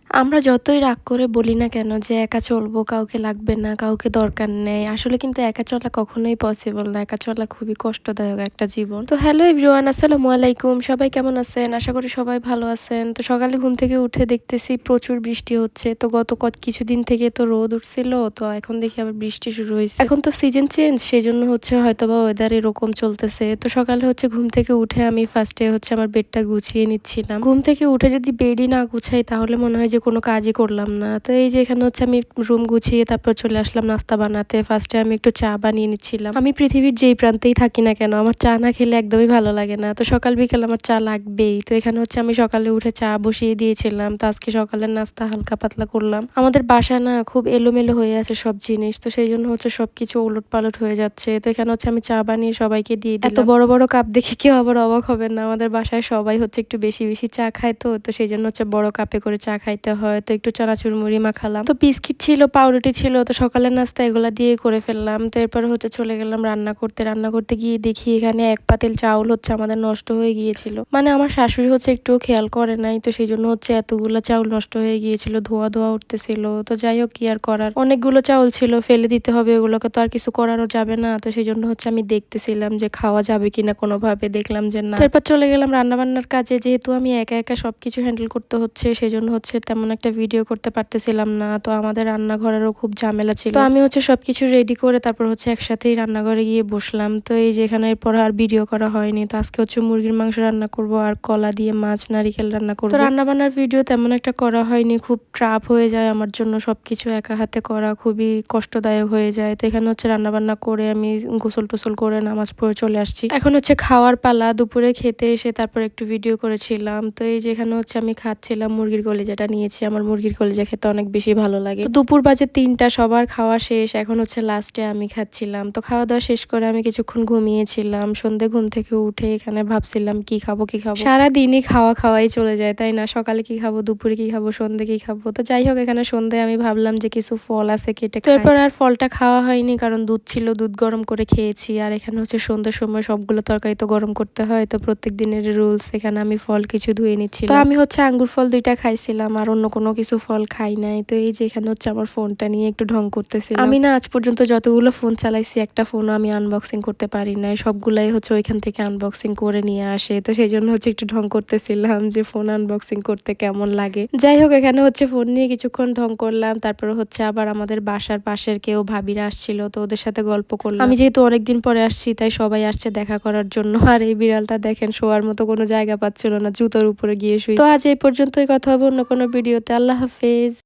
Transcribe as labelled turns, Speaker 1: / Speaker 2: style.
Speaker 1: আমরা যতই রাগ করে বলি না কেন যে একা চলবো, কাউকে লাগবে না, কাউকে দরকার নেই। আসলে কিন্তু একা চলা কখনোই পসিবল না। একা চলা খুবই কষ্টদায়ক একটা জীবন। তো হ্যালো এভরিওয়ান, আসসালামু আলাইকুম। সবাই কেমন আছেন? আশা করি সবাই ভালো আছেন। তো সকালে ঘুম থেকে উঠে দেখতেছি প্রচুর বৃষ্টি হচ্ছে। তো গত কিছুদিন থেকে তো রোদ উঠছিল। তো এখন দেখি আবার বৃষ্টি শুরু হইছে। এখন তো সিজন চেঞ্জ, সেজন্য হচ্ছে হয়তোবা ওয়েদার এরকম চলতেছে। তো সকালে হচ্ছে ঘুম থেকে উঠে আমি ফার্স্টে হচ্ছে আমার বেডটা গুছিয়ে নিচ্ছিলাম। ঘুম থেকে উঠে যদি বেডই না গুছাই তাহলে মনে হয় যে কোনো কাজই করলাম না। তো এই যে এখানে হচ্ছে আমি রুম গুছিয়ে তারপর চলে আসলাম নাস্তা বানাতে। ফার্স্টে আমি একটু চা বানিয়ে নিচ্ছিলাম। আমি পৃথিবীর যেই প্রান্তেই থাকি না কেন আমার চা না খেলে একদমই ভালো লাগে না। তো সকাল বিকেল আমার চা লাগবেই। তো এখানে হচ্ছে আমি সকালে উঠে চা বসিয়ে দিয়েছিলাম। তো আজকে সকালের নাস্তা হালকা পাতলা করলাম। আমাদের বাসা না খুব এলোমেলো হয়ে আছে সব জিনিস। তো সেই জন্য হচ্ছে সবকিছু ওলটপালট হয়ে যাচ্ছে। তো এখানে হচ্ছে আমি চা বানিয়ে সবাইকে দিয়ে দিলাম। এত বড় বড় কাপ দেখে কেউ আবার অবাক হবেন না। আমাদের বাসায় সবাই হচ্ছে একটু বেশি বেশি চা খায়, তো সেই জন্য হচ্ছে বড় কাপে করে চা খাইতে হয়। তো একটু চানাচুর মুড়ি মাখালাম। তো বিস্কিট ছিল, পাউরুটি ছিল। তো সকালের নাস্তা এগুলা দিয়ে করে ফেললাম। তো এরপর হচ্ছে চলে গেলাম রান্না করতে। রান্না করতে গিয়ে দেখি এখানে এক পাতিল চাউল হচ্ছে আমাদের নষ্ট হয়ে গিয়েছিল। মানে আমার শাশুড়ি হচ্ছে একটুও খেয়াল করে নাই। তো সেই জন্য হচ্ছে এতগুলা চাউল নষ্ট হয়ে গিয়েছিল, ধোয়া ধোয়া উঠতেছিল। তো যাই হোক, কি আর করার, অনেকগুলো চাউল ছিল, ফেলে দিতে হবে, ওগুলোকে তো আর কিছু করারও যাবে না। তো সেই জন্য হচ্ছে আমি দেখতেছিলাম যে খাওয়া যাবে কিনা কোনোভাবে, দেখলাম যে না। এরপর চলে গেলাম রান্না বান্নার কাজে। যেহেতু আমি একা একা সবকিছু হ্যান্ডেল করতে হচ্ছে সেই জন্য হচ্ছে তেমন একটা ভিডিও করতে পারতেছিলাম না। তো আমাদের রান্নাঘরেরও খুব ঝামেলা ছিল। তো আমি হচ্ছে সবকিছু রেডি করে তারপর হচ্ছে একসাথেই রান্নাঘরে গিয়ে বসলাম। তো এই যে এখানে এরপর আর ভিডিও করা হয়নি। তো আজকে হচ্ছে মুরগির মাংস রান্না করব আর কলা দিয়ে মাছ নারিকেল রান্না করব। তো রান্না বান্নার ভিডিও তেমন একটা করা হয়নি, খুব ট্রাপ হয়ে যায় আমার জন্য, সবকিছু একা হাতে করা খুবই কষ্টদায়ক হয়ে যায়। তো এখানে হচ্ছে রান্না বান্না করে আমি গোসল টোসল করে নামাজ পড়ে চলে আসছি। এখন হচ্ছে খাওয়ার পালা। দুপুরে খেতে এসে তারপর একটু ভিডিও করেছিলাম। তো এই যে এখানে হচ্ছে আমি খাচ্ছিলাম মুরগির কলিজাটা নিয়েছি। আমার মুরগির কলিজা খেতে অনেক বেশি ভালো লাগে। তো দুপুর বাজে ৩টা, সবার খাওয়া শেষ। এখন হচ্ছে লাস্টে আমি খাচ্ছিলাম। তো খাওয়া দাওয়া শেষ করে আমি কিছুক্ষণ ঘুমিয়েছিলাম। সন্ধ্যে ঘুম থেকে উঠে এখানে ভাবছিলাম কি খাবো কি খাবো। সারাদিনই খাওয়া খাওয়াই চলে যায়, তাই না? সকালে কি খাবো, দুপুরে কি খাবো, সন্ধ্যে কি খাবো। তো যাই হোক, এখানে সন্ধ্যায় আমি ভাবলাম যে কিছু ফল আছে কেটে খাই। এরপর আর ফলটা খাওয়া হয়নি, কারণ দুধ ছিল, দুধ গরম করে খেয়েছি। আর এখানে হচ্ছে সন্ধ্যার সময় সবগুলো তরকারি তো গরম করতে হয়, তো প্রত্যেক দিনের রুলস। এখানে আমি ফল কিছু ধুয়ে নিচ্ছিলাম। তো আমি হচ্ছে আঙ্গুর ফল 2টা খাইছিলাম, আর অন্য কোনো কিছু ফল খাই নাই। তো এই যে এখানে হচ্ছে আমার ফোনটা নিয়ে একটু ঢং করতেছিলাম। আমি না আজ পর্যন্ত যতগুলো ফোন চালাইছি একটা ফোনও আমি আনবক্সিং করতে পারি নাই। সবগুলাই হচ্ছে ওইখান থেকে আনবক্সিং করে নিয়ে আসে। তো সেই জন্য হচ্ছে একটু ঢং করতেছিলাম যে ফোন আনবক্সিং করতে কেমন লাগে। যাই হোক, এখানে হচ্ছে ফোন নিয়ে কিছুক্ষণ ঢং করলাম। তারপরে হচ্ছে আবার আমাদের বাসার পাশের কেউ ভাবিরা আসছিল, তো ওদের সাথে গল্প করলাম। আমি যেহেতু অনেকদিন পরে আসছি তাই সবাই আসছে দেখা করার জন্য। আর এই বিড়ালটা দেখেন, শোয়ার মতো কোনো জায়গা পাচ্ছিল না, জুতোর উপরে গিয়ে শুই। তো আজ এই পর্যন্তই, কথা হবে অন্য কোনো ভিডিওতে। আল্লাহ হাফেজ।